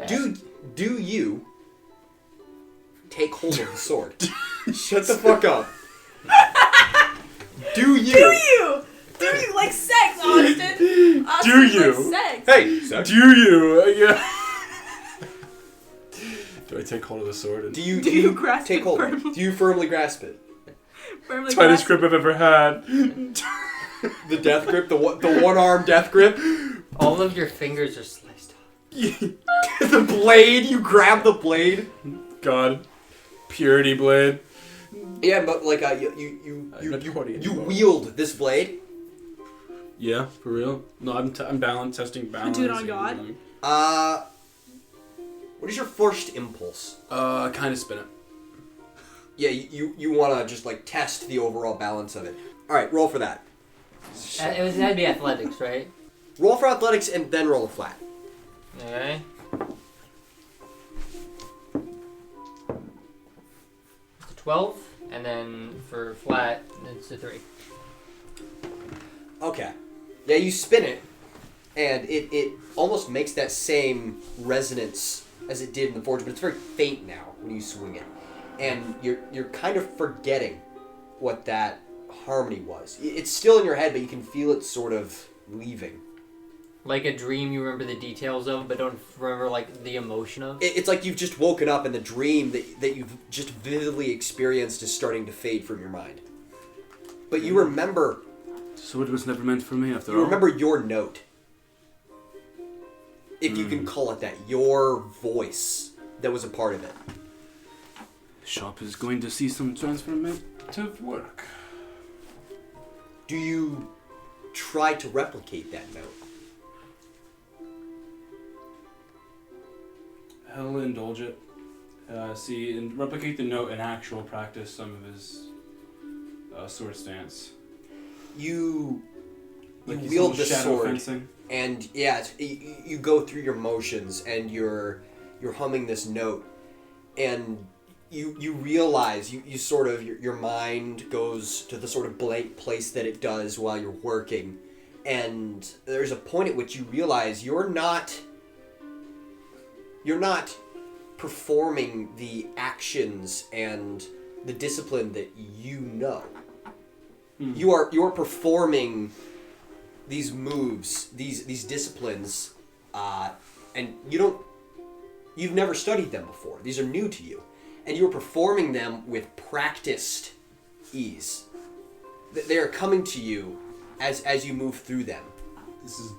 Do you take hold of the sword? Shut the fuck up. Do you like sex, Austin? Do you? Like sex. Hey, sex. Do you? Yeah. Do I take hold of the sword? And Do you grasp take hold? Firmly? Do you firmly grasp it? Firmly tightest grip I've ever had. The death grip, the one-arm death grip. All of your fingers are sliced off. The blade. You grab the blade. God, purity blade. Yeah, but like you wield this blade. Yeah, for real. No, I'm testing balance. Do it on God. What is your first impulse? Kind of spin it. Yeah, you want to just like test the overall balance of it. All right, roll for that. It had to be athletics, right? Roll for athletics and then roll a flat. Okay. It's a 12, and then for flat, it's a 3. Okay. Yeah, you spin it, and it almost makes that same resonance as it did in the forge, but it's very faint now when you swing it. And you're kind of forgetting what that harmony was. It's still in your head, but you can feel it sort of leaving. Like a dream you remember the details of, but don't remember like the emotion of? It's like you've just woken up and the dream that you've just vividly experienced is starting to fade from your mind. But you remember... So it was never meant for me after all? You remember your note. If you can call it that. Your voice that was a part of it. Shop is going to see some transformative work. Do you try to replicate that note? He'll indulge it. See, and replicate the note in actual practice some of his sword stance. You Like wield the sword, fencing. and yeah, you go through your motions, and you're humming this note, and you realize you sort of your mind goes to the sort of blank place that it does while you're working, and there's a point at which you realize you're not performing the actions and the discipline that you know. You are performing these moves, these disciplines, and you've never studied them before. These are new to you, and you are performing them with practiced ease. They are coming to you as you move through them. This is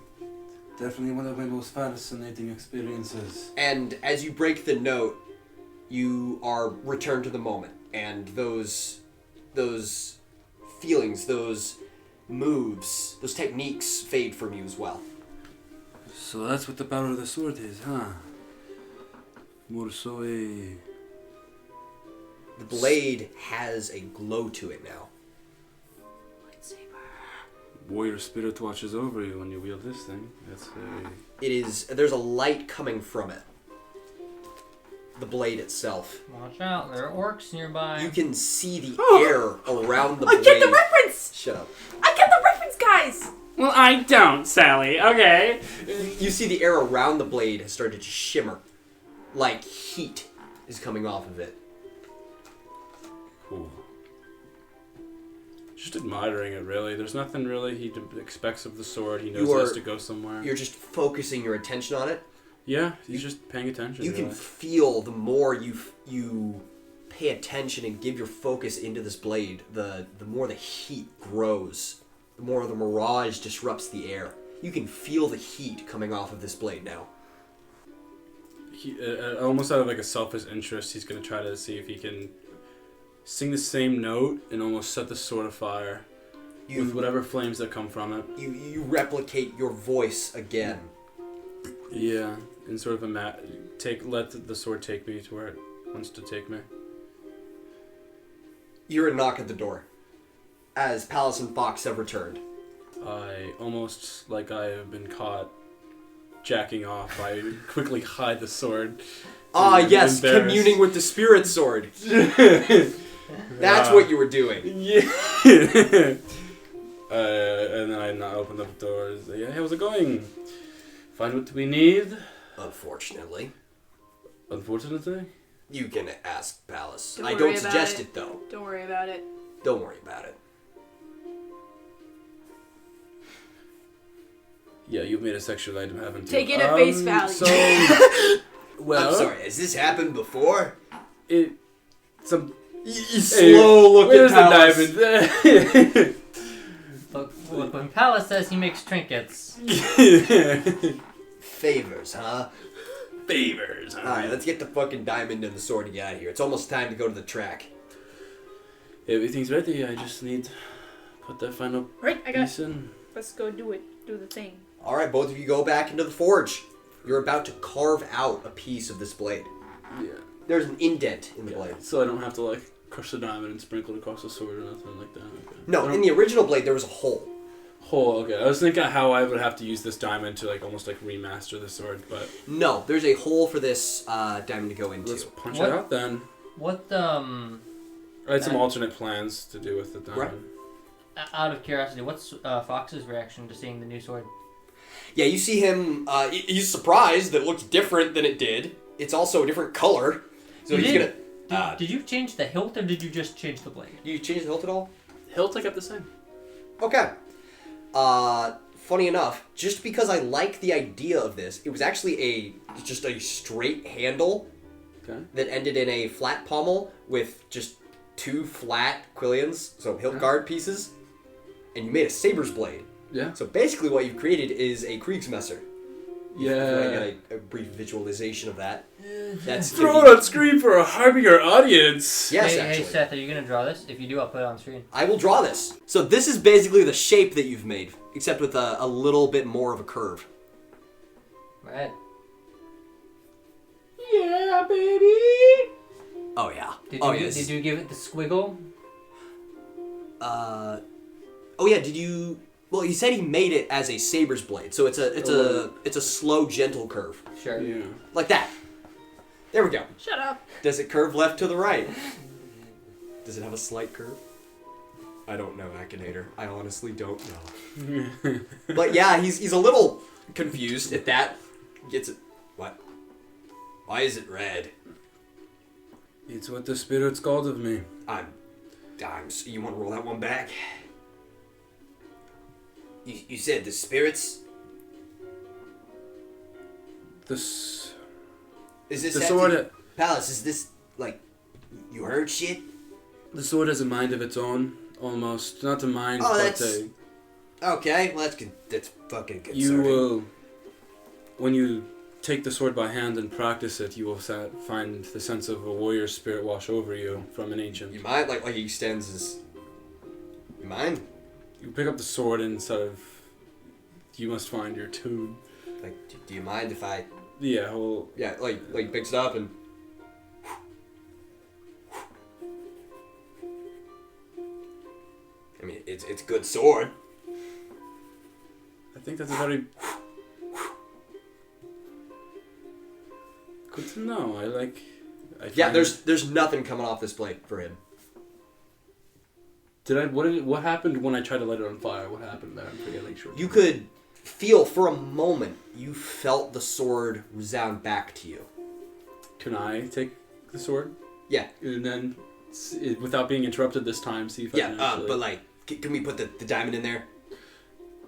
definitely one of my most fascinating experiences. And as you break the note, you are returned to the moment, and those feelings, those moves, those techniques fade from you as well. So that's what the power of the sword is, huh? More so a... The blade has a glow to it now. Warrior spirit watches over you when you wield this thing. There's a light coming from it. The blade itself. Watch out, there are orcs nearby. You can see the air around the blade. I get the reference! Shut up. I get the reference, guys! Well, I don't, Sally. Okay. You see the air around the blade has started to shimmer. Like heat is coming off of it. Cool. Just admiring it, really. There's nothing really he expects of the sword. He knows he has to go somewhere. You're just focusing your attention on it. Yeah, he's just paying attention. You can feel the more you pay attention and give your focus into this blade, the more the heat grows, the more the mirage disrupts the air. You can feel the heat coming off of this blade now. He, almost out of like a selfish interest, he's going to try to see if he can sing the same note and almost set the sword afire with whatever flames that come from it. You replicate your voice again. Yeah, and sort of let the sword take me to where it wants to take me. You hear a knock at the door as Pallas and Fox have returned. I almost like I have been caught jacking off. I quickly hide the sword. Ah, yes, communing with the spirit sword. That's what you were doing. Yeah. And then I opened up the door. Say, hey, how's it going? Find what we need? Unfortunately. Unfortunately? You can ask Pallas. Don't I worry don't about suggest it. it, though. Don't worry about it. Don't worry about it. Yeah, you've made a sexual item, haven't you? Take it at face value. So, well, I'm sorry, has this happened before? Some You slow look at where's Pallas. the diamond? Look, when Pallas says he makes trinkets, Favors, huh? Favors. Alright, let's get the fucking diamond and the sword and get out of here. It's almost time to go to the track. Everything's ready. I just need to put that final Right, I got. piece in. Let's go do it. Do the thing. Alright, both of you go back into the forge. You're about to carve out a piece of this blade. Yeah. There's an indent in the blade. So I don't have to like crush the diamond and sprinkle it across the sword or nothing like that. Okay. No, in the original blade there was a hole. Hole. Okay. I was thinking how I would have to use this diamond to like almost like remaster the sword, but No, there's a hole for this diamond to go into. let's punch What? it out then. what I had some alternate plans to do with the diamond. out of curiosity, what's Fox's reaction to seeing the new sword? Yeah, you see him, he's surprised that it looks different than it did. It's also a different color. So You he's did? gonna... Did you change the hilt or did you just change the blade? You change the hilt at all? Hilt I kept the same. Okay. Funny enough, just because I like the idea of this, it was actually just a straight handle Okay. that ended in a flat pommel with just 2 flat quillions, so hilt guard pieces, and you made a saber's blade. Yeah. So basically what you've created is a Kriegsmesser. Yeah. A brief visualization of that. That's Throw it on screen for a Harbinger audience. Yes, hey, actually. Hey, Seth, are you going to draw this? If you do, I'll put it on screen. I will draw this. So this is basically the shape that you've made, except with a little bit more of a curve. Right. Yeah, baby. Oh yeah. Did you give it the squiggle? Oh yeah. Did you? Well, he said he made it as a saber's blade, so it's a slow, gentle curve, Sure. Yeah. like that. There we go. Shut up. Does it curve left to the right? Does it have a slight curve? I don't know, Akinator. I honestly don't know. But yeah, he's a little confused if that gets it. What? Why is it red? It's what the spirits called of me. You want to roll that one back? You said the spirits? This. Is this The sword. Pallas, is this, like, you heard shit? The sword has a mind of its own, almost. Not a mind, Oh, but that's a. Okay, well, that's fucking concerning. You will. When you take the sword by hand and practice it, you will find the sense of a warrior spirit wash over you from an ancient. You mind? Like he extends his... You mind? You pick up the sword and sort of. You must find your tune. Like, do you mind if I... Yeah, well. Yeah, like picks it up and... I mean, it's a good sword. I think that's a very. Good to know. Yeah, there's nothing coming off this blade for him. What happened when I tried to light it on fire? What happened there? I'm forgetting short. You could feel for a moment, you felt the sword resound back to you. Can I take the sword? Yeah. And then, without being interrupted this time, see if I can actually... but like, can we put the diamond in there?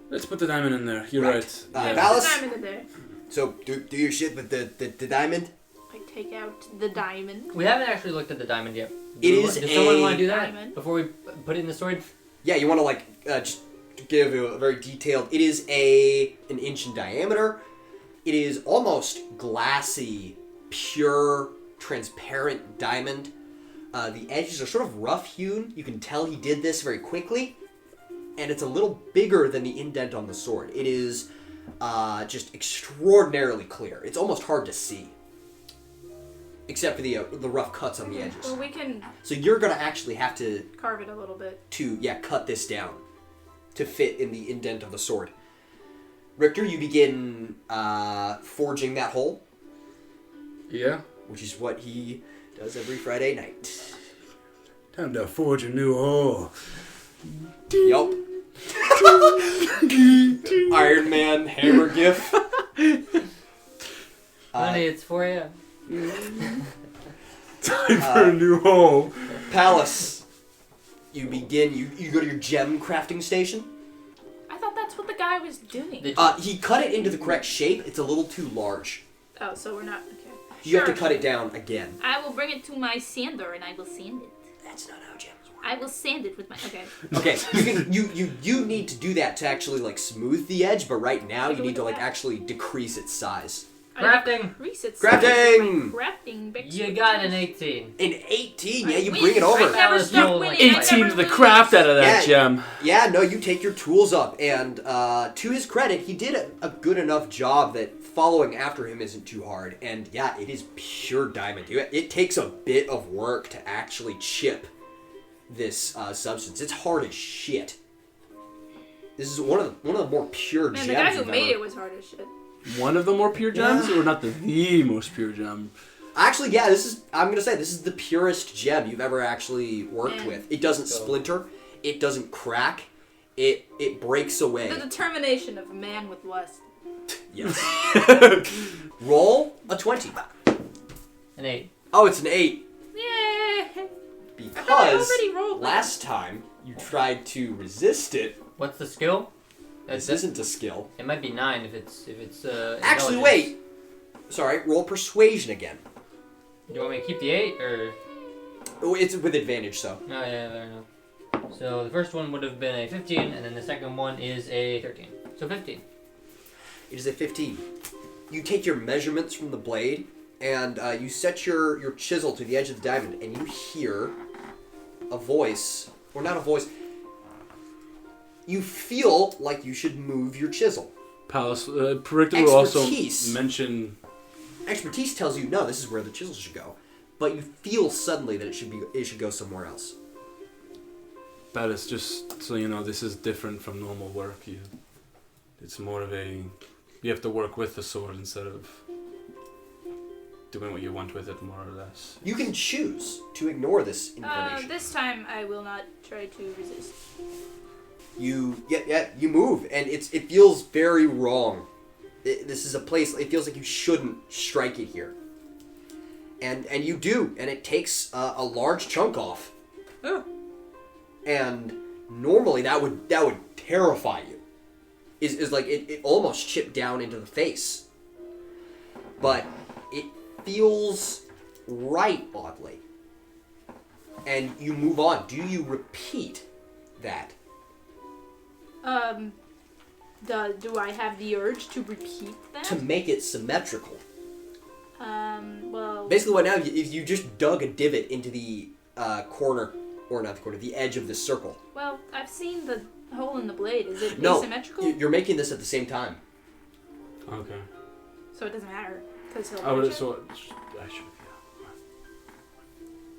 Let's put the diamond in there. You're right. Yeah. Pallas? The diamond in there. So, do your shit with the diamond? I take out the diamond. We haven't actually looked at the diamond yet. Does someone want to do that diamond. before we put it in the sword? Yeah, you want to like, just to give you a very detailed... It is an inch in diameter. It is almost glassy, pure, transparent diamond. The edges are sort of rough-hewn. You can tell he did this very quickly. And it's a little bigger than the indent on the sword. It is just extraordinarily clear. It's almost hard to see. Except for the rough cuts on the edges. Well, we can So you're going to actually have to carve it a little bit. cut this down to fit in the indent of the sword. Richter, you begin forging that hole, Yeah? which is what he does every Friday night. Time to forge a new hole. Yup. Iron Man hammer gif. Honey, it's for you. Time for a new home. Pallas, you begin. You go to your gem crafting station. I thought that's what the guy was doing. He cut it into the correct shape. It's a little too large. Oh, so we're not okay. You have to cut it down again. I will bring it to my sander and I will sand it. That's not how gems work. I will sand it with my. Okay. Okay, you need to do that to actually like smooth the edge, but right now you need to like actually decrease its size. Crafting. Crafting! Crafting. You got an 18. An 18, yeah, you win. bring it over. I never Pallas stop rolled winning. like I 18 never to the lose. craft out of that gem. Yeah, no, you take your tools up, and to his credit, he did a good enough job that following after him isn't too hard. And yeah, it is pure diamond. It takes a bit of work to actually chip this substance. It's hard as shit. This is one of the more pure Man, gems. the guy who you've made ever- it was hard as shit. One of the more pure gems, or not the most pure gem? Actually, yeah, I'm gonna say this is the purest gem you've ever actually worked with. It doesn't splinter. It doesn't crack. It breaks away. The determination of a man with lust. Yes. Roll a 20. An 8. Oh, it's an 8. Yeah. Because I already rolled that. last time you tried to resist it. What's the skill? This isn't a skill. It might be 9 if it's Actually, intelligence. wait. Sorry, roll persuasion again. Do you want me to keep the 8 or? Oh, it's with advantage, so. Oh yeah, fair enough. So the first one would have been a 15, and then the second one is a 13. So 15. It is a 15. You take your measurements from the blade, and you set your chisel to the edge of the diamond, and you hear a voice, or not a voice. You feel like you should move your chisel. Pallas, Richter will also Expertise. mention. Expertise tells you no, this is where the chisel should go, but you feel suddenly that it should go somewhere else. Pallas, just so you know, this is different from normal work. It's more of a. You have to work with the sword instead of doing what you want with it, more or less. You can choose to ignore this information. This time I will not try to resist. You move, and it feels very wrong. This is a place. It feels like you shouldn't strike it here, and you do, and it takes a large chunk off. Oh. And normally that would terrify you. Is like it almost chipped down into the face, but it feels right oddly, and you move on. Do you repeat that? Do I have the urge to repeat that? To make it symmetrical. Well... Basically what now, if you just dug a divot into the corner, or not the corner, the edge of the circle. Well, I've seen the hole in the blade. Is it No, asymmetrical? you're making this at the same time. Okay. So it doesn't matter. Because he'll I would match have it? I should.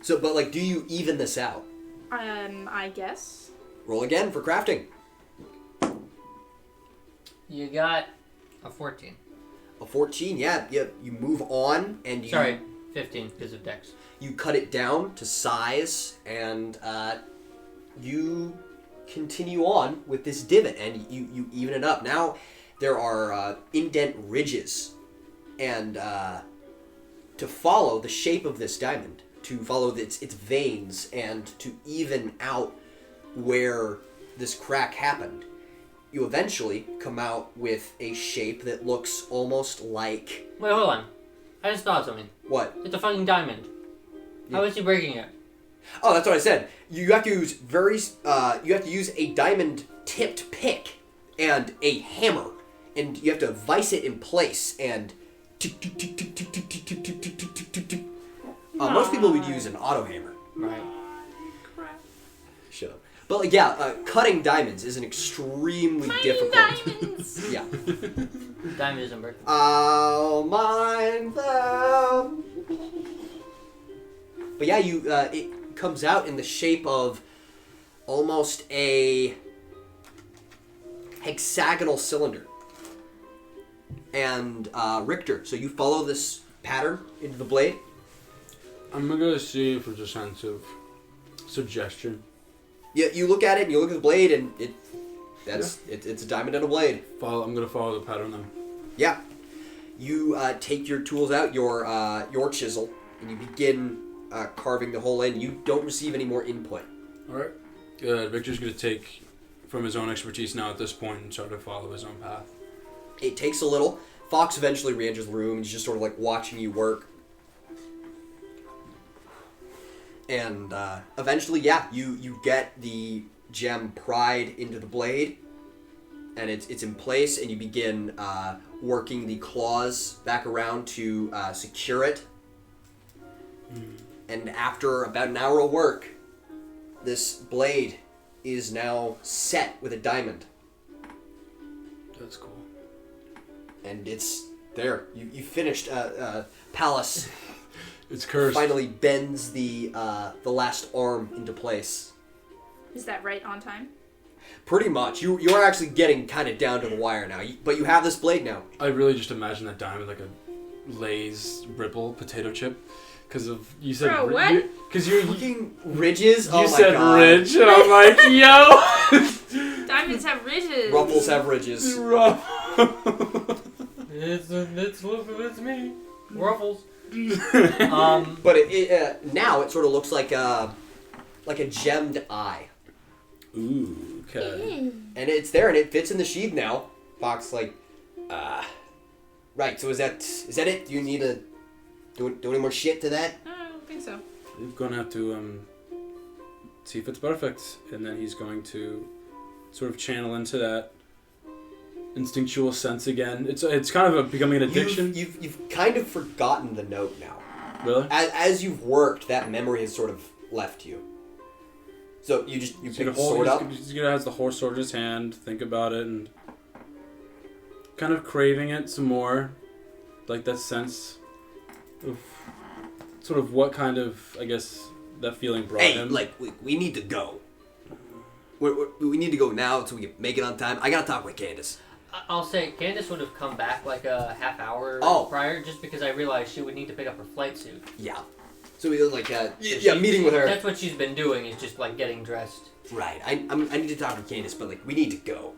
So, but like, do you even this out? I guess. Roll again for crafting. You got a 14. A 14, yeah. You move on, and you... Sorry, 15 because of dex. You cut it down to size, and you continue on with this divot, and you even it up. Now there are indent ridges, and to follow the shape of this diamond, to follow its veins, and to even out where this crack happened, you eventually come out with a shape that looks almost like... Wait, hold on. I just thought of something. What? It's a fucking diamond. Yeah. How is he breaking it? Oh, that's what I said. You have to use you have to use a diamond-tipped pick and a hammer, and you have to vise it in place and. Most people would use an auto hammer. Right. Crap. Shut up. But like, yeah, cutting diamonds is an extremely difficult. Diamonds! Yeah. Diamond isn't breaking. I'll mine them. But yeah, it comes out in the shape of almost a hexagonal cylinder. And Richter, so you follow this pattern into the blade. I'm gonna see if there's a sense of suggestion. Yeah, you look at it and you look at the blade, and it's a diamond and a blade. I'm gonna follow the pattern then. Yeah. you take your tools out, your chisel, and you begin carving the hole in. You don't receive any more input. All right. Good. Richter's going to take from his own expertise now at this point and try to follow his own path. It takes a little. Fox eventually re-enters the room. He's just sort of like watching you work. And eventually, yeah, you get the gem pried into the blade, and it's in place, and you begin working the claws back around to secure it. And after about an hour of work, this blade is now set with a diamond. That's cool. And it's there. You finished. Pallas. It's cursed. Finally bends the last arm into place. Is that right on time? Pretty much. You are actually getting kind of down to the wire now. But you have this blade now. I really just imagine that diamond like a Lay's Ripple potato chip. Because of you said Bro, what? Because you Fucking ridges. You said ridge, and I'm like, yo. Diamonds have ridges. Ruffles have ridges. It's me. Ruffles. But now it sort of looks like a gemmed eye. Ooh, okay. And it's there, and it fits in the sheath now. Fox right. So is that it? Do you need to do any more shit to that? I don't think so. We're gonna have to see if it's perfect, and then he's going to sort of channel into that instinctual sense again. It's kind of becoming an addiction. You've kind of forgotten the note now. Really? As you've worked, that memory has sort of left you. So you pick the sword up. He's gonna have the horse sword in his hand, think about it, and kind of craving it some more, like that sense of sort of what kind of, I guess, that feeling brought him. Like we need to go. We need to go now so we can make it on time. I gotta talk with Candyce. I'll say Candyce would have come back like a half hour prior, just because I realized she would need to pick up her flight suit. Yeah. So we meeting with her. That's what she's been doing, is just like getting dressed. Right. I need to talk with Candyce, but like we need to go.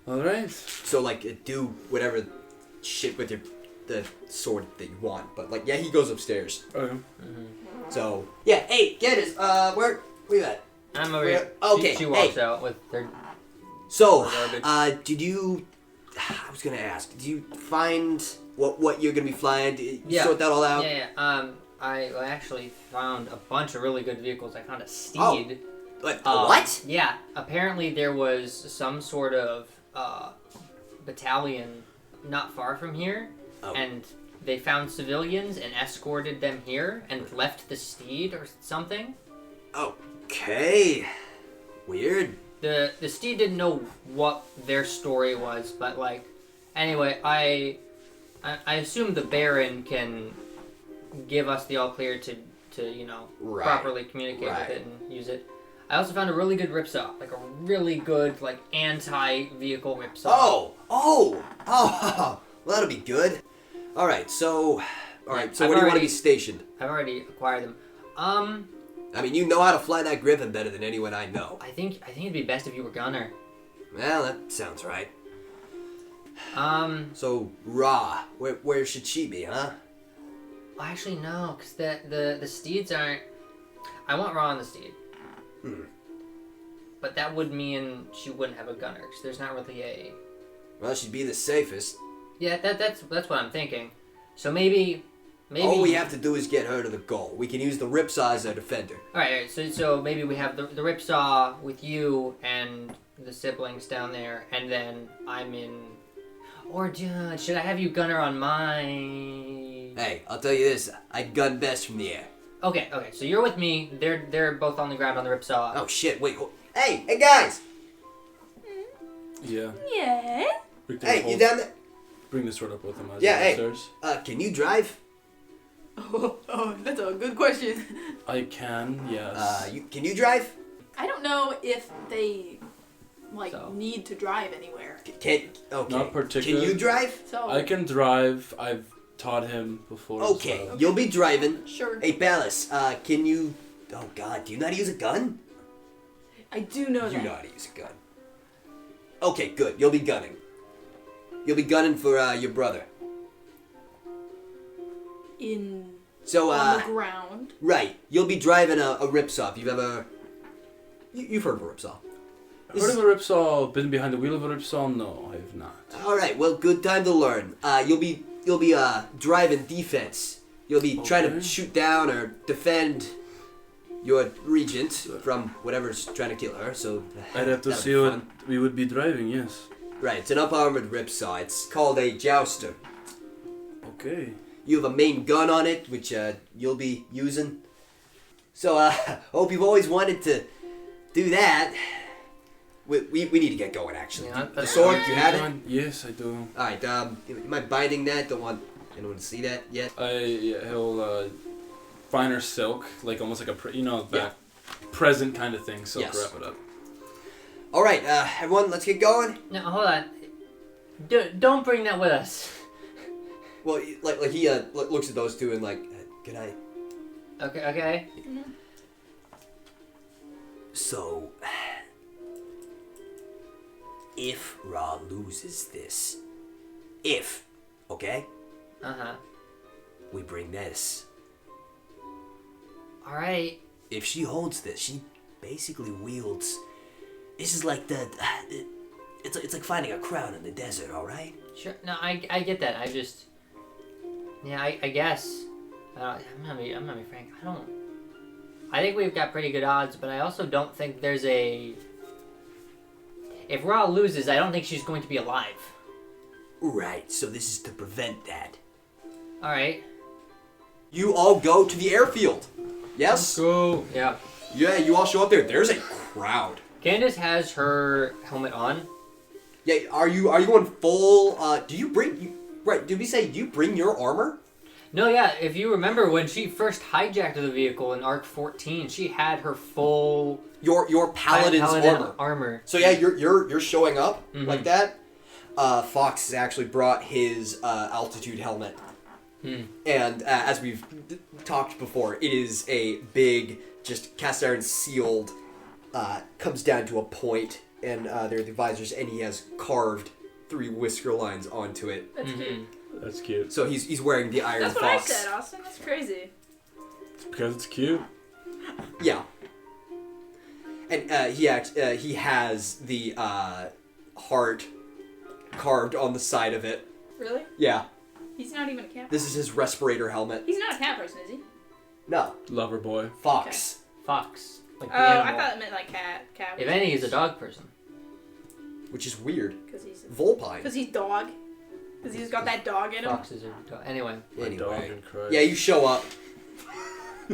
All right. So like do whatever shit with the sword that you want, but like he goes upstairs. Okay. Mm-hmm. So yeah, hey Candyce, where you at? I'm over here. Okay. She walks out with her. So did you? I was gonna ask. Did you find what you're gonna be flying? Did you sort that all out? Yeah. I actually found a bunch of really good vehicles. I found a steed. Oh. What? Yeah. Apparently there was some sort of battalion not far from here, and they found civilians and escorted them here and left the steed or something. Okay. Weird. The steed didn't know what their story was, but anyway, I assume the Baron can give us the all clear to properly communicate with it and use it. I also found a really good ripsaw, like a really good anti-vehicle ripsaw. Oh, well that'll be good. All right, so where do you want to be stationed? I've already acquired them. I mean, you know how to fly that Griffin better than anyone I know. I think it'd be best if you were gunner. Well, that sounds right. So Ra, where should she be, huh? Well, actually, no, because the steeds aren't. I want Ra on the steed. But that would mean she wouldn't have a gunner, because there's not really a. Well, she'd be the safest. Yeah, that's what I'm thinking. So maybe. All we have to do is get her to the goal. We can use the ripsaw as our defender. All right. So maybe we have the ripsaw with you and the siblings down there, and then I'm in. Or should I have you gunner on mine? Hey, I'll tell you this: I gun best from the air. Okay. So you're with me. They're both on the ground on the ripsaw. Oh shit! Wait. Hey guys! Yeah. Yeah. Hey, you down there? Bring the sword up with him as upstairs. Can you drive? Oh, that's a good question. I can, yes. Can you drive? I don't know if they need to drive anywhere. Okay. Not particularly. Can you drive? So I can drive. I've taught him before. Okay, so. You'll be driving. Sure. Hey, Pallas, can you... Oh, God, do you know how to use a gun? I do know that. You know how to use a gun. Okay, good. You'll be gunning. You'll be gunning for your brother. in So, on the ground. right. You'll be driving a ripsaw. If you've ever... You've heard of a ripsaw. Heard of a ripsaw? Been behind the wheel of a ripsaw? No, I have not. Alright, well, good time to learn. You'll be driving defense. You'll be trying to shoot down or defend your regent from whatever's trying to kill her, so... I'd have to see what we would be driving, yes. Right, it's an up-armored ripsaw. It's called a jouster. Okay. You have a main gun on it, which you'll be using. So, hope you've always wanted to do that. We need to get going, actually. Yeah, The sword, you have it? Yes, I do. Alright, you mind binding that? Don't want anyone to see that yet. He'll finer silk, like almost like a present kind of thing. Silk, Yes. wrap it up. Alright, everyone, let's get going. No, hold on. Don't bring that with us. Well, like he looks at those two and like, good night. Okay. So, if Ra loses this, okay, we bring this. All right. If she holds this, she basically wields. This is like it's like finding a crown in the desert. All right. Sure. No, I get that. I just. Yeah, I guess. I'm gonna be frank. I think we've got pretty good odds, but I also don't think there's a. If Ra loses, I don't think she's going to be alive. Right. So this is to prevent that. All right. You all go to the airfield. Yes. Let's go. Yeah. Yeah. You all show up there. There's a crowd. Candyce has her helmet on. Yeah. Are you going full? Do you bring? Right. Did we say you bring your armor? No, yeah. If you remember when she first hijacked the vehicle in Arc 14, she had her full Your paladin's armor. So yeah, you're showing up like that. Fox has actually brought his altitude helmet, and as we've talked before, it is a big, just cast iron sealed. Comes down to a point, and there are the visors, and he has carved 3 whisker lines onto it. That's cute. That's cute. So he's wearing the Iron That's what Fox. I said, Austin. That's crazy. Because it's cute. Yeah. And he has the heart carved on the side of it. Really? Yeah. He's not even a cat. This is his respirator helmet. He's not a cat person, is he? No. Lover boy. Fox. Fox. Like Oh, the animal. I thought it meant like cat. If any, he's a dog person. Which is weird. Because he's Vulpine. dog. Because he's got that dog in him. Foxes are dog. Anyway. My dog and Christ. Yeah, you show up.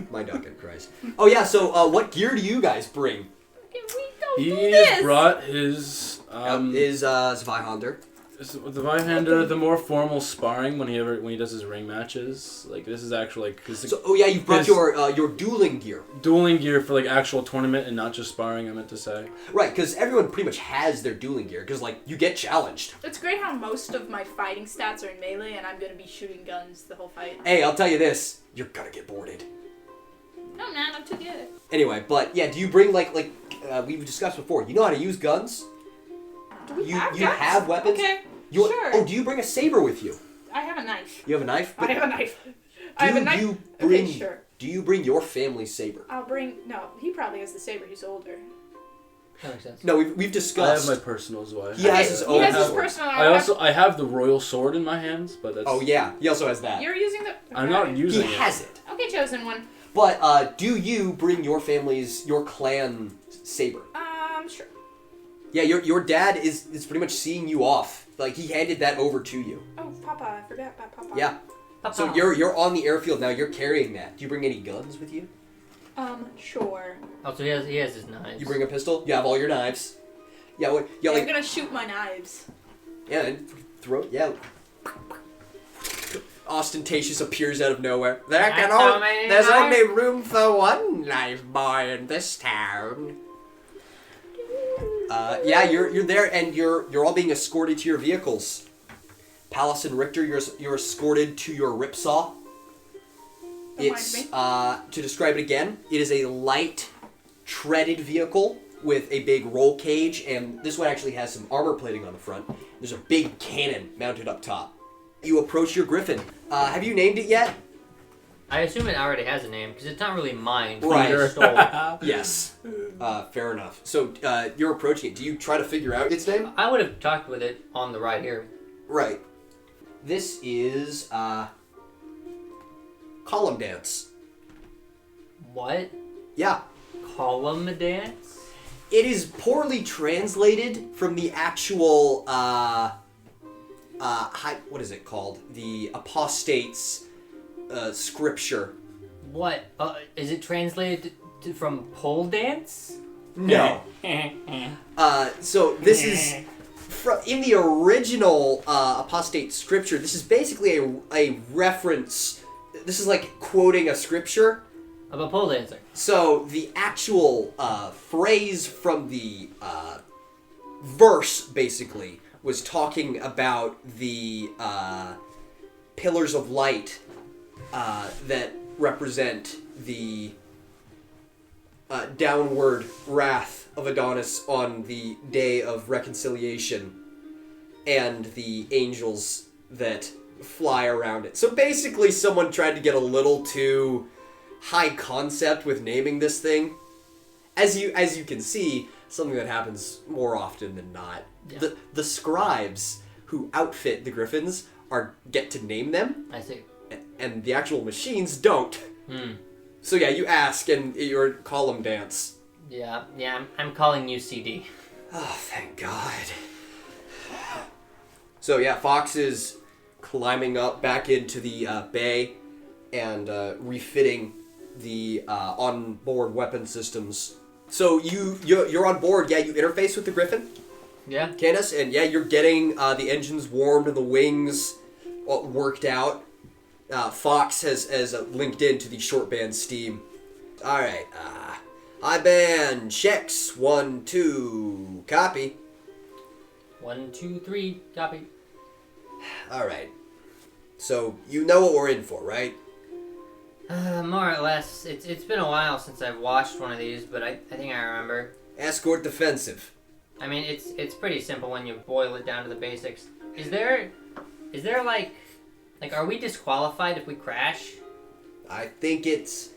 My dog and Christ. Oh yeah, so what gear do you guys bring? We don't He do this. has brought his Zweihander. the Vinehander, the more formal sparring when he does his ring matches. Like this is actually like So you brought your dueling gear. dueling gear for like actual tournament and not just sparring. I meant to say. Right, because everyone pretty much has their dueling gear. Because like you get challenged. It's great how most of my fighting stats are in melee, and I'm gonna be shooting guns the whole fight. Hey, I'll tell you this: you're gonna get boarded. No, man, I'm too good. Anyway, but yeah, do you bring like we've discussed before? You know how to use guns? Do we You have you guns? have weapons? Okay, You, sure. Oh, do you bring a saber with you? I have a knife. You have a knife? I have a knife. I have a knife. You bring, Okay, sure. Do you bring your family's saber? I'll bring. No, he probably has the saber. He's older. That makes sense. No, we've I have discussed. my personal Zweihander. He has his He own has his sword. personal. I have the royal sword in my hands, but that's. Oh yeah, he also has that. You're using the. I'm not Okay. using He it. has it. Okay, chosen one. But do you bring your clan saber? Sure. Yeah, your dad is pretty much seeing you off. Like he handed that over to you. Oh, Papa, I forgot about Papa. Yeah. So you're on the airfield now. You're carrying that. Do you bring any guns with you? Sure. Oh, so he has his knives. You bring a pistol. You have all your knives. Yeah. What? Yeah. I'm Like. gonna shoot my knives. Yeah. And throw. Yeah. Ostentatious appears out of nowhere. There's only room for one knife boy in this town. Yeah, you're there, and you're all being escorted to your vehicles. Pallas and Richter, you're escorted to your ripsaw. Reminds It's me. to describe it again, it is a light, treaded vehicle with a big roll cage, and this one actually has some armor plating on the front. There's a big cannon mounted up top. You approach your griffin. Have you named it yet? I assume it already has a name because it's not really mine. Right. It's stole. Yes. Fair enough. So you're approaching it. Do you try to figure out its name? I would have talked with it on the ride here. Right. This is column dance. What? Yeah. Column dance? It is poorly translated from the actual what is it called? The apostate's scripture. What? Is it translated from pole dance? No. So this is in the original apostate scripture. This is basically a reference. This is like quoting a scripture Of a pole dancer. So the actual phrase from the verse basically was talking about the pillars of light that represent the downward wrath of Adonis on the day of reconciliation and the angels that fly around it. So basically someone tried to get a little too high concept with naming this thing. As you can see, something that happens more often than not. Yeah. The scribes who outfit the griffins get to name them, I see. and the actual machines don't. So yeah, you ask and your column dance. Yeah, I'm calling you CD. Oh, thank God. So yeah, Fox is climbing up back into the bay and refitting the onboard weapon systems. So you're on board. Yeah, you interface with the Griffin, Yeah? Candyce, and yeah, you're getting the engines warmed and the wings worked out. Fox has linked into the short band steam. All right. High band checks 1, 2, copy. 1, 2, 3, copy. All right. So you know what we're in for, right? More or less. It's been a while since I've watched one of these, but I think I remember. Escort defensive. I mean, it's pretty simple when you boil it down to the basics. Is there like are we disqualified if we crash? I think it's...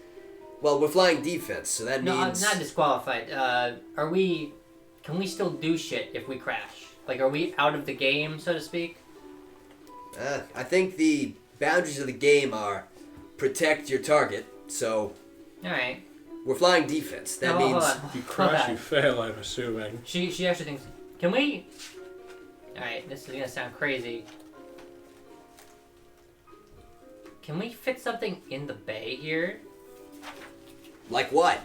Well, we're flying defense, so that means... No, not disqualified. Can we still do shit if we crash? Like, are we out of the game, so to speak? I think the boundaries of the game are protect your target, so... Alright. We're flying defense. That No, means... hold on. If you crash, you fail, I'm assuming. She actually thinks... Can we... Alright, this is gonna sound crazy. Can we fit something in the bay here? Like what?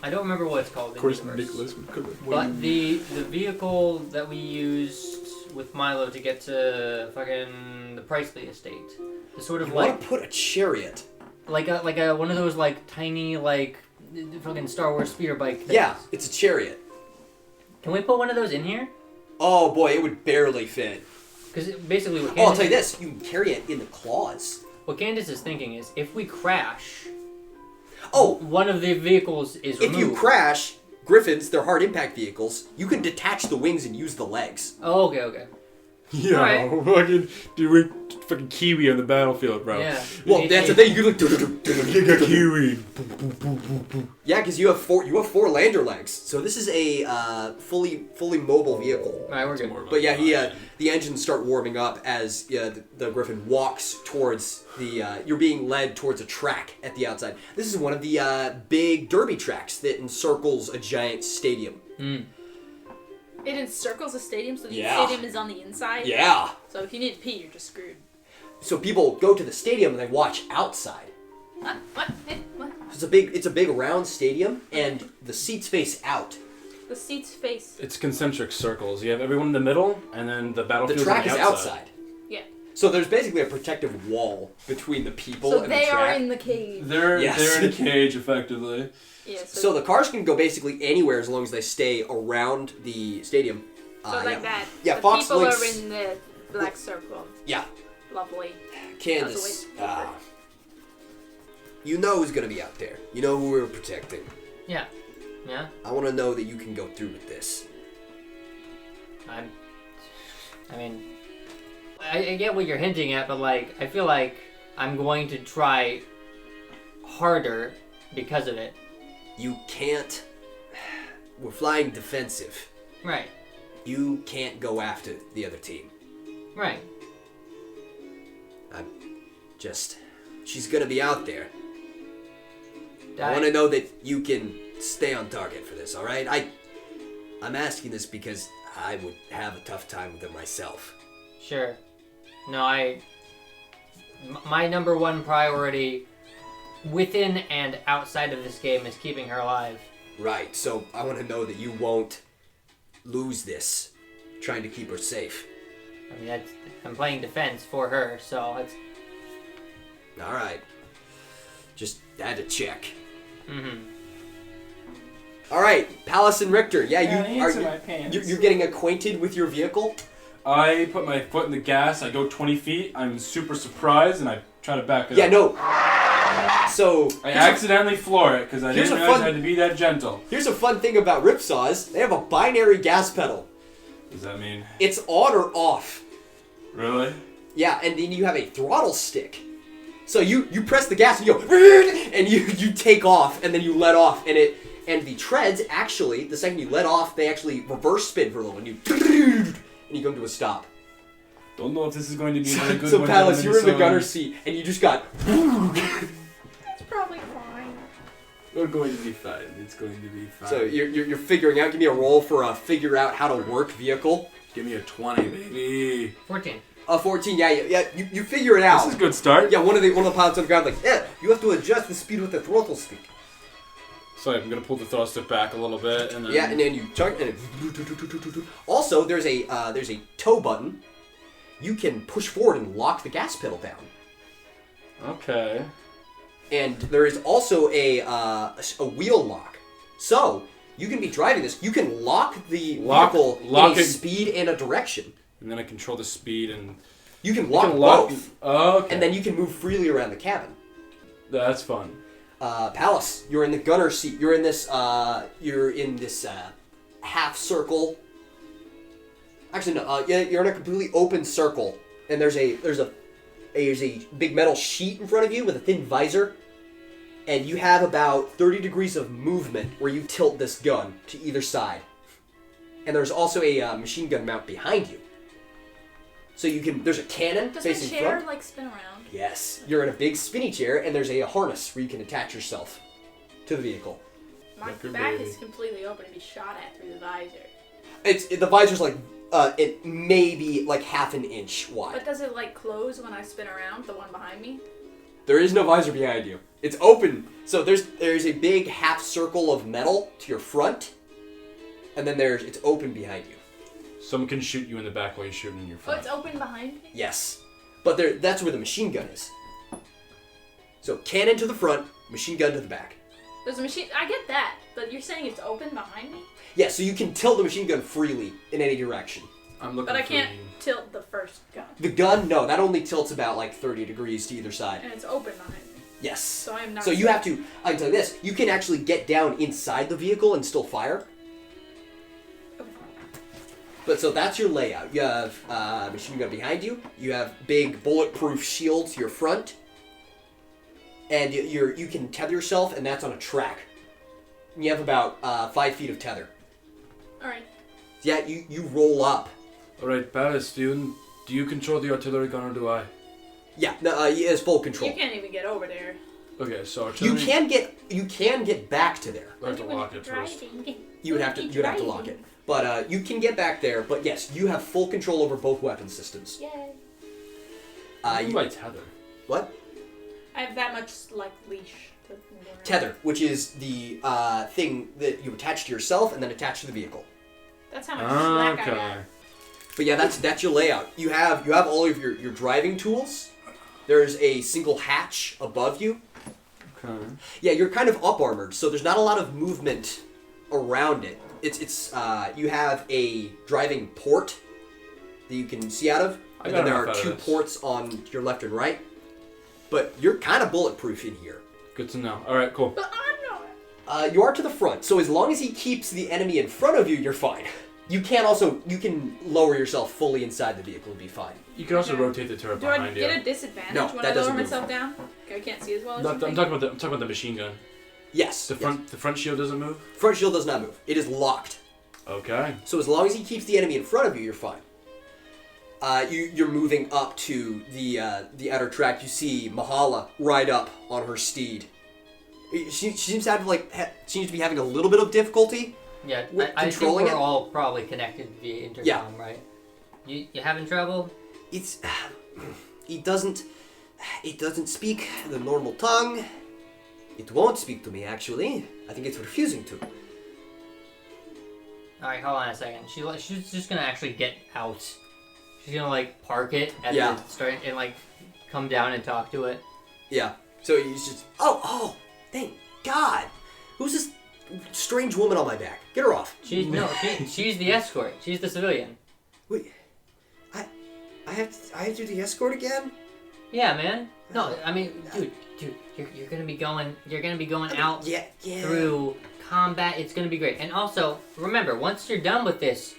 I don't remember what it's called. Of course, in the universe. Nicholas would come in. But the vehicle that we used with Milo to get to fucking the Priceley estate, the sort of You like want to put a chariot. like a one of those like tiny like fucking Star Wars speeder bike things. Yeah, it's a chariot. Can we put one of those in here? Oh boy, it would barely fit. Because basically what Oh, I'll Candyce, tell you this. You can carry it in the claws. what Candyce is thinking is if we crash, Oh, one of the vehicles is if removed. you crash, Griffins, they're hard impact vehicles, you can detach the wings and use the legs. Oh, okay. Yeah, Alright. fucking, dude, we're fucking Kiwi on the battlefield, bro. Yeah. Well, that's the thing. You can like Kiwi. yeah, because you have four lander legs. So this is a fully mobile vehicle. Alright, we're good. But yeah, the engines start warming up as the Griffin walks towards the. You're being led towards a track at the outside. This is one of the big derby tracks that encircles a giant stadium. It encircles a stadium, so the Yeah. stadium is on the inside. Yeah. So if you need to pee, you're just screwed. So people go to the stadium and they watch outside. What? Eh, what? It's a big round stadium, and the seats face out. The seats face. It's concentric circles. You have everyone in the middle, and then the The battlefield's track on is the outside. Yeah. So there's basically a protective wall between the people So and they the track. are in the cage. They're Yes. in a cage, effectively. Yeah. So the cars can go basically anywhere as long as they stay around the stadium. So like that. Yeah, the Fox people links. are in the black circle. Yeah, Lovely. Candyce. That was You know who's gonna be out there. You know who we're protecting. Yeah. Yeah. I want to know that you can go through with this. I get what you're hinting at, but like I feel like I'm going to try harder because of it. You can't... We're flying defensive. Right. You can't go after the other team. Right. She's gonna be out there. I I want to know that you can stay on target for this, alright? I'm asking this because I would have a tough time with it myself. Sure. No, my number one priority within and outside of this game is keeping her alive. Right, so I want to know that you won't lose this trying to keep her safe. I mean, I'm playing defense for her, so it's... Alright. Just had to check. Mm-hmm. Alright, Pallas and Richter. Yeah, you're getting acquainted with your vehicle? I put my foot in the gas, I go 20 feet, I'm super surprised, and I try to back it up. Yeah, no. So... I accidentally floor it, because I didn't realize I had to be that gentle. Here's a fun thing about ripsaws. They have a binary gas pedal. What does that mean? It's on or off. Really? Yeah, and then you have a throttle stick. So you press the gas and you go, and you take off, and then you let off, and the treads actually, the second you let off, they actually reverse spin for a little, and you come to a stop. Don't know if this is going to be really good. So Pallas, you're in the gunner seat, and you just got. That's probably fine. We're going to be fine. It's going to be fine. So you're figuring out. Give me a roll for figure out how to work vehicle. Give me a 20, baby. 14. 14. Yeah. You figure it out. This is a good start. Yeah, one of the pilots on the ground like, you have to adjust the speed with the throttle stick. So I'm gonna pull the throttle stick back a little bit, and then and then you turn, and it... Also, there's a tow button. You can push forward and lock the gas pedal down. Okay. And there is also a wheel lock. So you can be driving this. You can lock the vehicle in a speed and a direction. And then I control the speed and... You can lock both. Oh, okay. And then you can move freely around the cabin. That's fun. Pallas, you're in the gunner seat. You're in this half circle. Actually, no. You're in a completely open circle, and there's a big metal sheet in front of you with a thin visor, and you have about 30 degrees of movement where you tilt this gun to either side. And there's also a machine gun mount behind you. So you can. There's a cannon Does facing my chair front. spin around? Yes, you're in a big spinny chair, and there's a harness where you can attach yourself to the vehicle. My back is completely open to be shot at through the visor. The visor's like it may be like half an inch wide. But does it close when I spin around? The one behind me? There is no visor behind you. It's open. So there's a big half circle of metal to your front, and then it's open behind you. Someone can shoot you in the back while you're shooting in your front. Oh, it's open behind me? Yes. But that's where the machine gun is. So cannon to the front, machine gun to the back. There's a machine... I get that, but you're saying it's open behind me? Yeah, so you can tilt the machine gun freely in any direction. I'm looking But I can't tilt the first gun. The gun, no, that only tilts about 30 degrees to either side. And it's open behind me. Yes. So I am not... So you have to... I can tell you this. You can actually get down inside the vehicle and still fire. But so that's your layout. You have machine gun behind you. You have big bulletproof shield to your front. And you can tether yourself, and that's on a track. And you have about 5 feet of tether. Alright. Yeah, you roll up. Alright, Pallas, do you control the artillery gun, or do I? Yeah, no, he has full control. You can't even get over there. Okay, so artillery... You can get back to there. I have to lock it first. You would have to lock it. But you can get back there. But yes, you have full control over both weapon systems. Yay. My tether. What? I have that much leash. Tether, which is the thing that you attach to yourself and then attach to the vehicle. That's how much slack I got. But yeah, that's your layout. You have all of your driving tools. There's a single hatch above you. Okay. Yeah, you're kind of up armored, so there's not a lot of movement around it. It's you have a driving port that you can see out of, and then there are 2 ports on your left and right. But you're kind of bulletproof in here. Good to know. All right, cool. But I'm not. You are to the front, so as long as he keeps the enemy in front of you, you're fine. You can lower yourself fully inside the vehicle and be fine. You can also rotate the turret Do I behind you. get a disadvantage No, when that I doesn't lower move. myself down? I can't see as well. Or No, something? I'm talking about the machine gun. Yes. The front shield doesn't move. Front shield does not move. It is locked. Okay. So as long as he keeps the enemy in front of you, you're fine. You're moving up to the outer track. You see Mahala ride up on her steed. She seems to have seems to be having a little bit of difficulty. Yeah, I think controlling we're it? all probably connected via intercom, right? You having trouble? It's it doesn't speak the normal tongue. It won't speak to me actually. I think it's refusing to. All right, hold on a second. She's just gonna actually get out. She's gonna park it at Yeah. the start and come down and talk to it. Yeah. So he's just thank God. Who's this strange woman on my back? Get her off. She's the escort. She's the civilian. Wait, I have to do the escort again? Yeah, man. No, I mean, dude, you're gonna be going out Yeah. through combat. It's gonna be great. And also, remember, once you're done with this,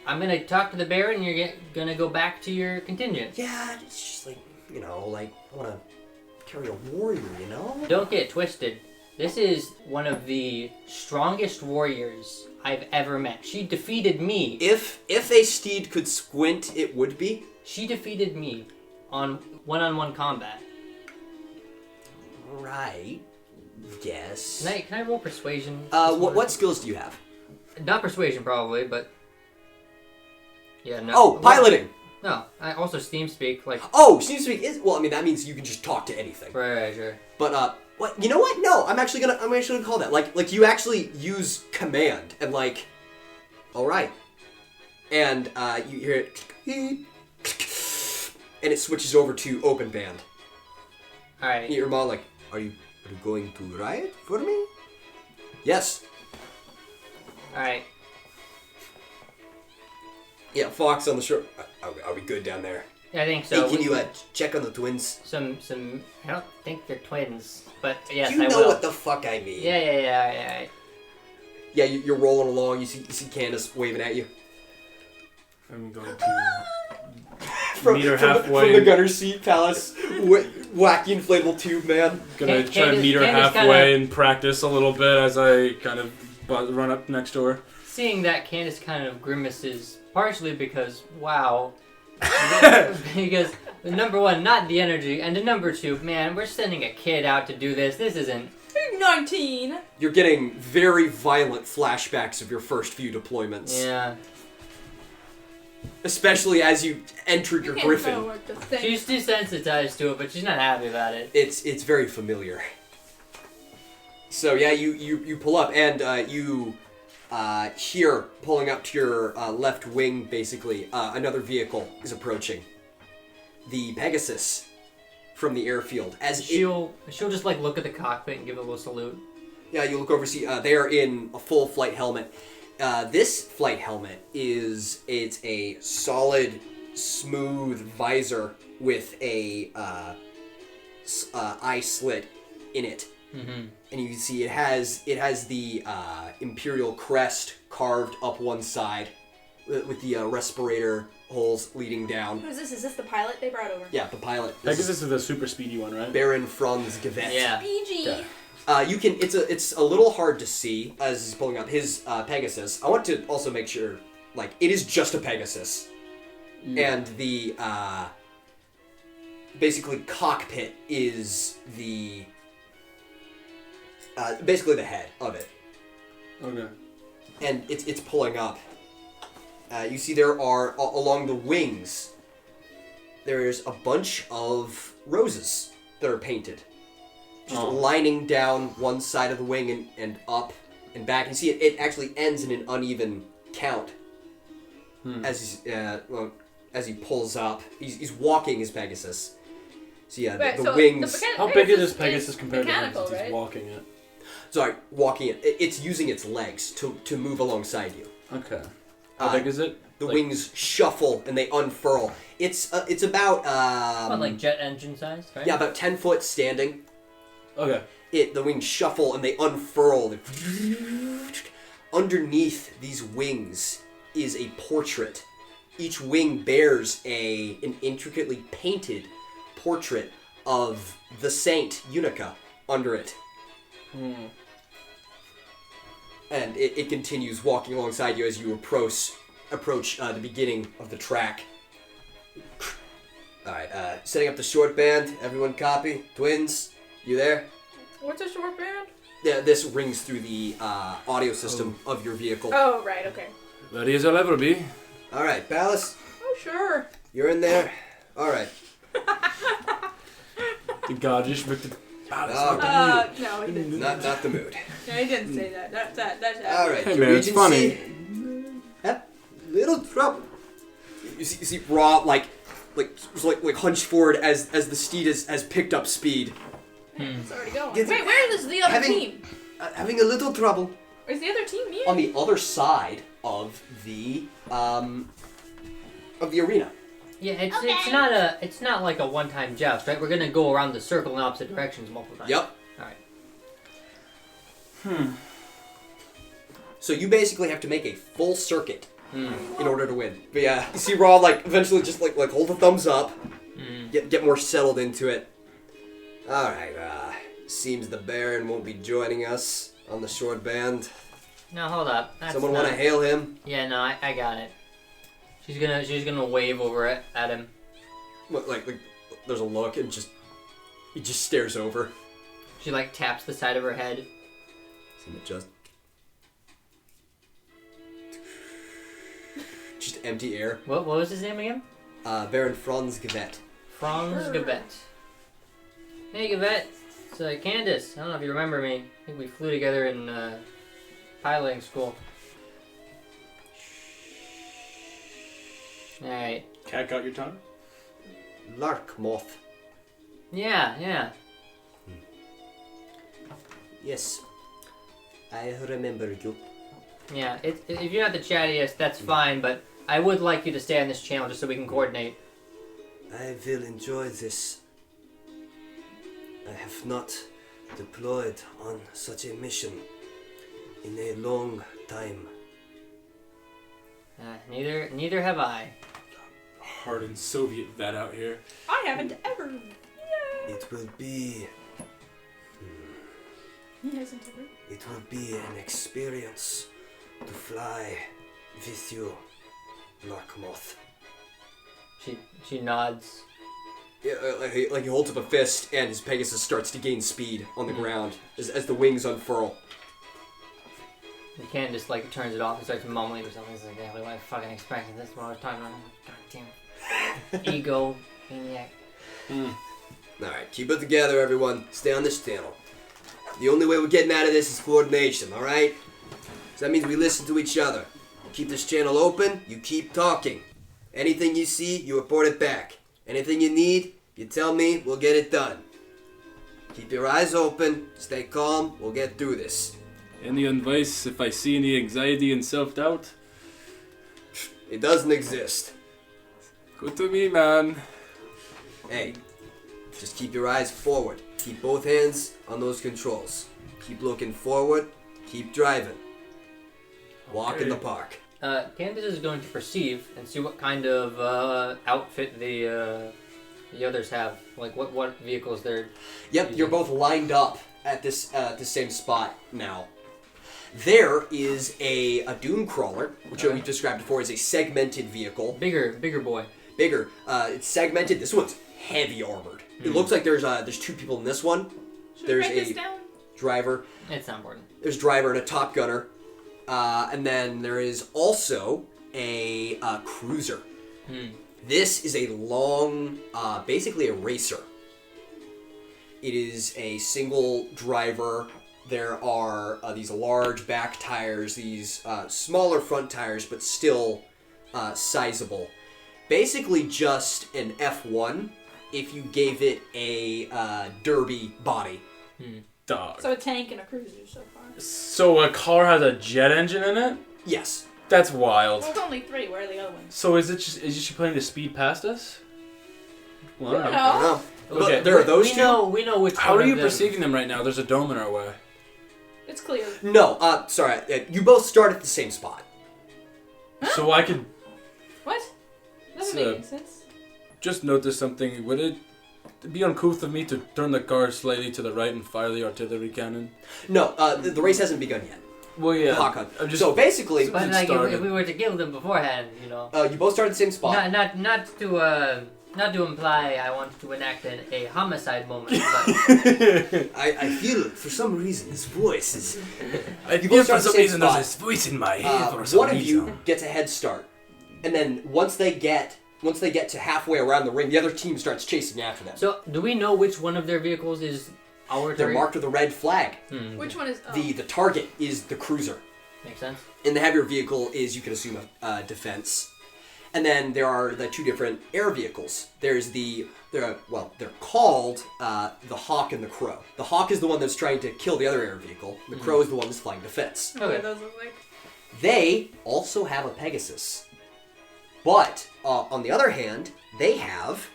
I'm gonna talk to the Baron, and you're gonna go back to your contingent. Yeah, it's just I want to carry a warrior, you know? Don't get twisted. This is one of the strongest warriors I've ever met. She defeated me. If a steed could squint, it would be. She defeated me on one-on-one combat. Right. Yes. Can I roll persuasion? What skills do you have? Not persuasion, probably, but yeah, no. Oh, piloting. No, I also Steam speak Oh, Steam speak is that means you can just talk to anything. Right, sure. But what? You know what? No, I'm actually gonna call that like you actually use command and all right, and you hear it, and it switches over to open band. All right. Your mom are you going to riot for me? Yes. All right. Yeah, Fox on the shore. Are we good down there? Yeah, I think so. Hey, can you check on the twins? Some. I don't think they're twins, but yes, You I know will. what the fuck I mean. Yeah. Yeah, you're rolling along. You see Candyce waving at you. I'm going to From meet her halfway. from the gunner seat, Pallas. Wacky inflatable tube, man. Gonna try to meet her Candyce halfway and practice a little bit as I kind of run up next to her. Seeing that, Candyce kind of grimaces, partially because, wow. Because, number one, not the energy, and number two, man, we're sending a kid out to do this. This isn't... 19! You're getting very violent flashbacks of your first few deployments. Yeah. Especially as you entered your griffin. She's desensitized to it, but she's not happy about it. It's very familiar. So yeah, you pull up and you hear pulling up to your left wing. Basically, another vehicle is approaching. The Pegasus from the airfield. She'll just look at the cockpit and give a little salute. Yeah, you look over, see they are in a full flight helmet. This flight helmet it's a solid, smooth visor with a eye slit in it, and you can see it has the Imperial crest carved up one side, with the respirator holes leading down. Who's this? Is this the pilot they brought over? Yeah, the pilot. Pegasus is the super speedy one, right? Baron Franz Gevet. Yeah. PG. Okay. You can. It's a little hard to see as he's pulling up his Pegasus. I want to also make sure, it is just a Pegasus, and the basically cockpit is the basically the head of it. Okay. And it's pulling up. You see there are along the wings. There's a bunch of roses that are painted. Just lining down one side of the wing and up and back. You see it actually ends in an uneven count as he pulls up. He's walking his Pegasus. So yeah, the wings. How big is this Pegasus compared to him mechanical, since he's right? walking it? Sorry, walking it. It's using its legs to move alongside you. Okay. How big is it? The wings shuffle and they unfurl. It's about What, jet engine size, right? yeah, about 10 foot standing. Okay. The wings shuffle and they unfurl. Underneath these wings is a portrait. Each wing bears an intricately painted portrait of the saint Unica under it. And it continues walking alongside you as you approach the beginning of the track. Alright, setting up the short band. Everyone copy? Twins, you there? What's a short band? Yeah, this rings through the audio system of your vehicle. Oh, right, okay. Ready as I'll ever be. Alright, Pallas, Oh, sure. you're in there? Alright. The gorgeous Richter. No, he didn't. Not the mood. No, he didn't say that. That's Alright, Hey your man, it's Regency. funny. Have little trouble. You see Raw like hunched forward as the steed has picked up speed. It's already going. Get- Wait, where is the other team? Having a little trouble. Is the other team near? On the other side of the arena. Yeah, it's not like a one-time joust, right? We're gonna go around the circle in opposite directions multiple times. Yep. All right. So you basically have to make a full circuit in order to win. But yeah, you see Raw eventually just hold a thumbs up, get more settled into it. All right. Seems the Baron won't be joining us on the short band. No, hold up. That's Someone want to hail him? Yeah, no, I got it. She's gonna wave over it at him. What, there's a look and he just stares over. She taps the side of her head. Just empty air. What was his name again? Baron Franz Gavet. Franz Gavet. Hey Gavet, it's Candyce. I don't know if you remember me. I think we flew together in piloting school. Alright. Cat got your tongue? Lark moth. Yeah. Yes, I remember you. Yeah, if you're not the chattiest, that's fine, but I would like you to stay on this channel just so we can coordinate. I will enjoy this. I have not deployed on such a mission in a long time. Neither have I. Hardened Soviet vet out here. I haven't ever. It will be... He hasn't ever. It will be an experience to fly with you, Lark Moth. She nods. Yeah, he holds up a fist and his Pegasus starts to gain speed on the ground as the wings unfurl. And Candyce turns it off and starts mumbling or something. He's like, yeah, what I fucking expected. This is what I was talking about. God damn it. Ego maniac. Alright, keep it together, everyone. Stay on this channel. The only way we're getting out of this is coordination, alright? So that means we listen to each other. You keep this channel open, you keep talking. Anything you see, you report it back. Anything you need, you tell me, we'll get it done. Keep your eyes open, stay calm, we'll get through this. Any advice if I see any anxiety and self-doubt? It doesn't exist. Good to me, man. Hey, just keep your eyes forward. Keep both hands on those controls. Keep looking forward, keep driving. Walk in the park. Candyce is going to perceive and see what kind of outfit the others have. What vehicles they're Yep, using. you're both lined up at this same spot now. There is a dune crawler, which we described before as a segmented vehicle. Bigger boy. Bigger. It's segmented. This one's heavy armored. It looks like there's two people in this one. Should There's we write a this down? driver. It's not important. There's a driver and a top gunner. And then there is also a cruiser. This is a long, basically a racer. It is a single driver. There are these large back tires, these smaller front tires, but still sizable. Basically just an F1 if you gave it a derby body. Dog. So a tank and a cruiser so far. So a car has a jet engine in it? Yes. That's wild. Well, it's only 3. Where are the other ones? So is she planning to speed past us? Well, I don't know. I don't know. Okay, But there are those two. We know which How one are you of them. perceiving them right now? There's a dome in our way. It's clear. No, sorry. You both start at the same spot. So I could What? Doesn't make any sense. just notice something. Would it be uncouth of me to turn the car slightly to the right and fire the artillery cannon? No, the race hasn't begun yet. Well, yeah. Hawk Hunt. So basically, But like, if we were to kill them beforehand, you know. you both start at the same spot. Not to imply I want to enact a homicide moment, but I feel for some reason his voice is. I You feel both for start at the some same reason there's spot. this voice in my head for some One of reason. you gets a head start, and then once they get to halfway around the ring, the other team starts chasing after them. so do we know which one of their vehicles is our They're target? marked with a red flag. Which one is? Oh. The target is the cruiser. Makes sense. And the heavier vehicle is, you can assume, a defense. And then there are the two different air vehicles. There's they're called the Hawk and the Crow. The Hawk is the one that's trying to kill the other air vehicle. The Crow is the one that's flying defense. What do those look like? They also have a Pegasus. But, on the other hand, they have...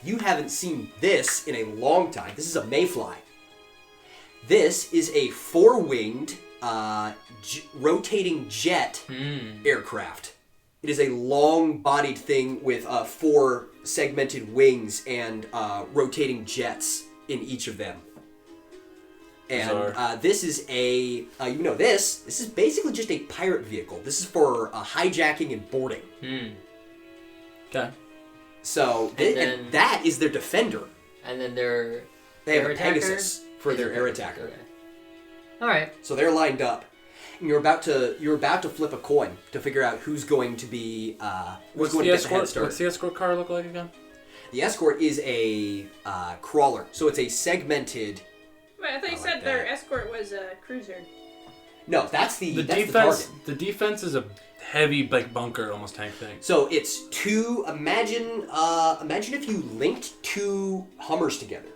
You haven't seen this in a long time. This is a Mayfly. This is a four-winged, rotating jet aircraft. It is a long-bodied thing with four segmented wings and rotating jets in each of them. And this is a, this is basically just a pirate vehicle. This is for hijacking and boarding. Okay. So, and that is their defender. And then They have a Pegasus for their air attacker. Okay. All right. So they're lined up. And you're about to flip a coin to figure out who's going to be who's going to get the head start. What's the escort car look like again? The escort is a crawler, so it's a segmented. Wait, I thought you said their escort was a cruiser. No, that's the defense. the target. The defense is a heavy, like bunker, almost tank thing. So it's two. Imagine if you linked two Hummers together.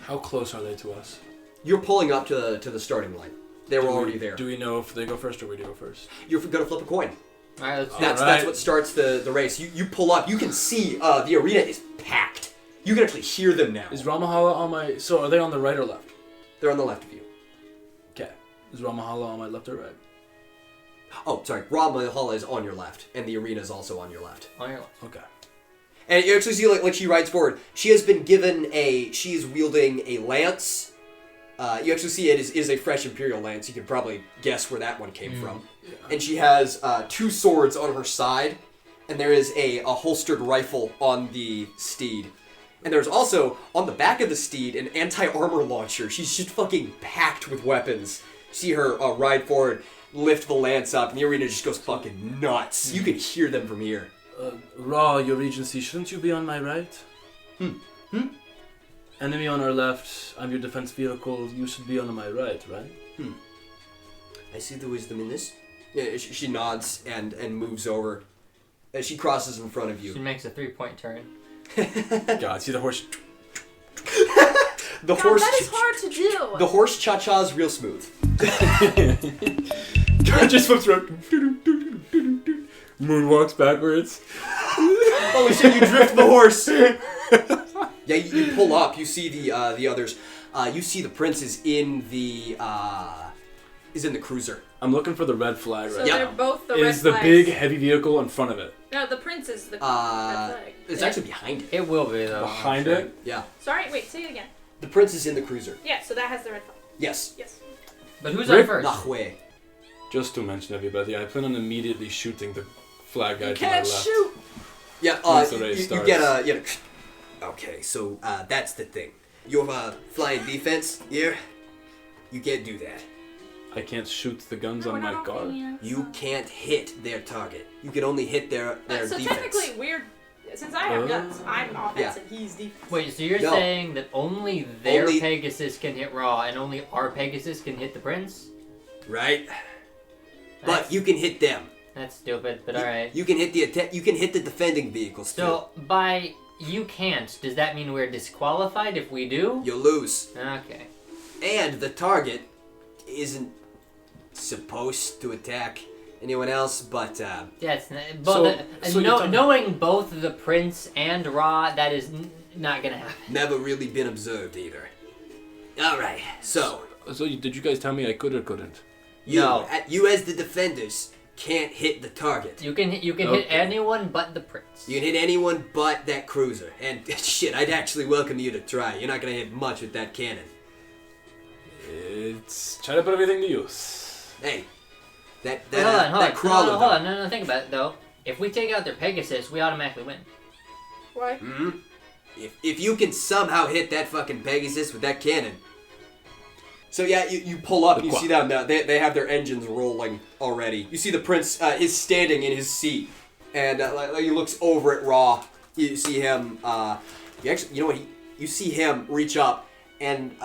How close are they to us? You're pulling up to the starting line. They were already there. Do we know if they go first or we do go first? You're gonna flip a coin. All right. Let's That's what starts the race. You pull up. You can see the arena is packed. You can actually hear them now. Is Ramahala on my... So are they on the right or left? They're on the left of you. Okay. Is Ramahala on my left or right? Oh, sorry. Ramahala is on your left, and the arena is also on your left. on your left. Okay. And you actually see like she rides forward. She has been given she is wielding a lance. You actually see it is a fresh Imperial lance. You can probably guess where that one came from. Yeah. And she has two swords on her side, and there is a holstered rifle on the steed. And there's also, on the back of the steed, an anti-armor launcher. She's just fucking packed with weapons. See her ride forward, lift the lance up, and the arena just goes fucking nuts. You can hear them from here. Ra, your regency, shouldn't you be on my right? Enemy on our left, I'm your defense vehicle, you should be on my right? I see the wisdom in this. Yeah, she nods and moves over. As she crosses in front of She you. makes a 3-point turn. God, see the horse... The horse. That is hard to do. The horse cha-cha's real smooth. God just flips around. Moonwalks backwards. Holy shit, you drift the horse! Yeah, you pull up, you see the others. You see the prince is in the cruiser. I'm looking for the red flag right So now. they're both the red Is the flags. big heavy vehicle in front of it? No, the prince is the red flag. It's actually behind it. It will be though. Behind I'm sure. it? Yeah. Sorry, wait, say it again. The prince is in the cruiser. Yeah, so that has the red flag. Yes. Yes. But who's Rick- on first? Nahue. Just to mention everybody, I plan on immediately shooting the flag guy You to my can't left. shoot! Yeah, Once the you race get a... Okay, so that's the thing. You have flying defense here. You can't do that. I can't shoot the guns We're on my not guard. Albanians, You so- can't hit their target. You can only hit their So defense. technically, since I have guns, I'm offense Yeah. and he's defense. Wait, so you're No. saying that only their Only- Pegasus can hit Raw and only our Pegasus can hit the Prince? Right? That's- But you can hit them. That's stupid, but alright. You can hit you can hit the defending vehicles too. So, by you can't, does that mean we're disqualified if we do? You lose. Okay. And the target isn't supposed to attack anyone else, but That's So you're talking- knowing both the Prince and Ra, that is not gonna happen. never really been observed either. Alright, so So did you guys tell me I could or couldn't? you No. you as the defenders, can't hit the target. You can hit anyone but the prince. You can hit anyone but that cruiser. And shit, I'd actually welcome you to try. You're not gonna hit much with that cannon. It's try to put everything to use. Hey, that Hold on. crawler. Hold on. No, think about it though. If we take out their Pegasus, we automatically win. Why? Mm-hmm. If you can somehow hit that fucking Pegasus with that cannon. So yeah, you pull up, you see them, they have their engines rolling already. You see the prince is standing in his seat, and he looks over at Raw. You see him, you see him reach up, and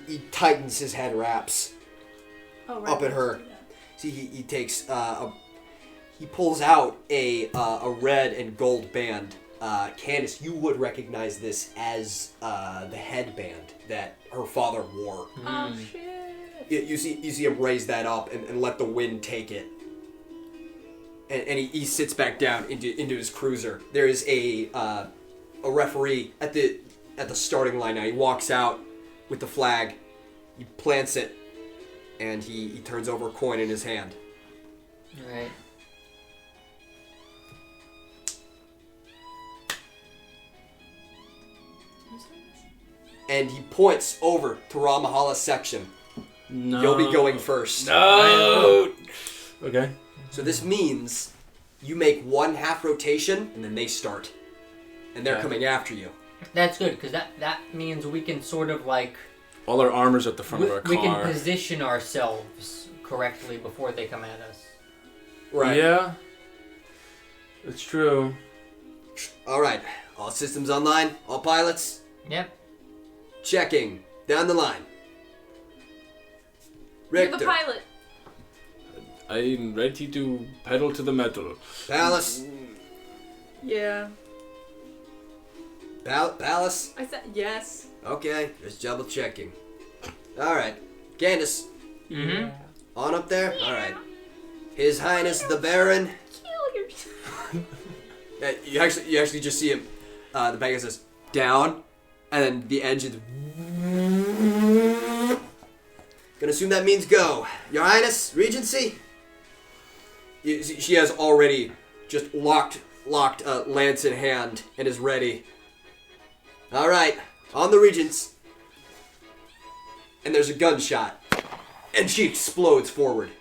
he tightens his head wraps up at her. See, he takes, he pulls out a red and gold band. Candyce, you would recognize this as the headband that her father wore. Oh shit! You see him raise that up and let the wind take it, and he sits back down into his cruiser. There is a referee at the starting line now. He walks out with the flag, he plants it, and he turns over a coin in his hand. All right. And he points over to Ramahala's section. No. You'll be going first. No. Okay. So this means you make one half rotation, and then they start. And they're coming after you. That's good, because that means we can sort of like... All our armor's at the front of our car. We can position ourselves correctly before they come at us. Right. Yeah. It's true. Alright. All systems online. All pilots. Yep. Checking. Down the line. Richter. You're the pilot. I'm ready to pedal to the metal. Pallas. Yeah. Pallas. I said yes. Okay. Just double checking. Alright. Candyce. Mm-hmm. On up there? Alright. His Highness the Baron. Kill yourself. You actually just see him, the Pegasus down, and then the engine. Gonna assume that means go. Your Highness, Regency. She has already just locked lance in hand and is ready. All right, on the Regents. And there's a gunshot, and she explodes forward.